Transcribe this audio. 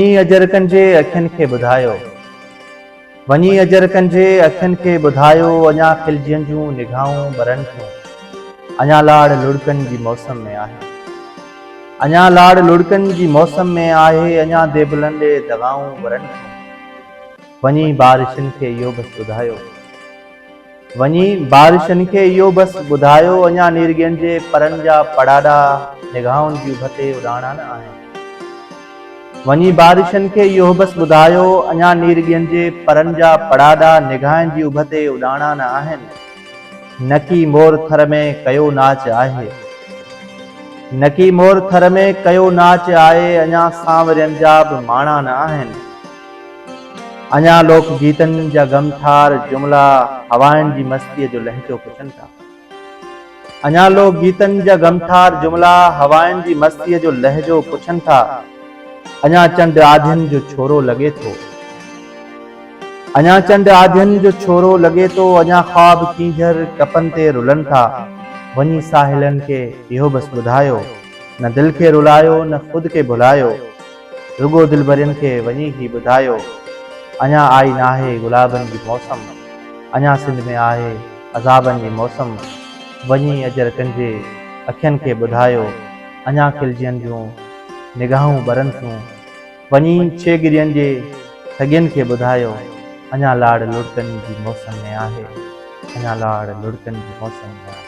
वञी अजरकनि जे अखियुनि खे ॿुधायो, वञी अजरकनि जे अखियुनि खे ॿुधायो, अञा खिलजनि जूं निगाहूं ॿरनि थियूं, अञा लाड़ लुड़कनि जी मौसम में आहे, अञा लाड़ लुड़कनि जी मौसम में आहे, अञा देबलनि ॾे दगाऊं वरनि थियूं। वञी बारिशनि खे इहो बसि ॿुधायो, वञी बारिशनि खे इहो बसि ॿुधायो, अञा नीरगियुनि जे परनि जा पड़ाॾा निगाहुनि जी उभ ते उॾाणा न आहिनि। वञी बारिशनि खे इहो बसि ॿुधायो, अञा नीरगियुनि जे परनि जा पड़ाॾा निगाहनि जी उभ ते उॾाणा न आहिनि। नकी मोर थर में कयो नाच आहे, नकी मोर थर में कयो नाच आहे, अञा सांवरियनि जा बि माणा न आहिनि। अञा लोक गीतनि जा गमठार जुमिला हवाउनि जी मस्तीअ जो लहजो पुछनि था, अञा लोक गीतनि जा गमठार जुमिला हवाउनि जी मस्तीअ जो लहजो पुछनि था। अञा चंड आधियुनि जो छोरो लॻे थो, अञा चंड आधियुनि जो छोरो लॻे थो, अञा ख्वाब कींझर कपनि ते रुलनि था। वञी साहिलनि खे इहो बसि ॿुधायो, न दिलि खे रुलायो न ख़ुदि खे भुलायो, रुगो दिलबरनि खे वञी ही ॿुधायो, अञा आई नाहे गुलाबनि जी मौसम, अञा सिंध में आहे अज़ाबनि जी मौसम। वञी अजरकनि जे अखियुनि खे ॿुधायो, अञा खिलजनि जूं निगाहूं ॿरनि थियूं। वञी छेगिरियुनि जे ठॻियुनि खे ॿुधायो, अञा लाड़ लुड़कनि जी मौसम में आहे, अञा लाड़ लुड़कनि जी मौसम में आहे।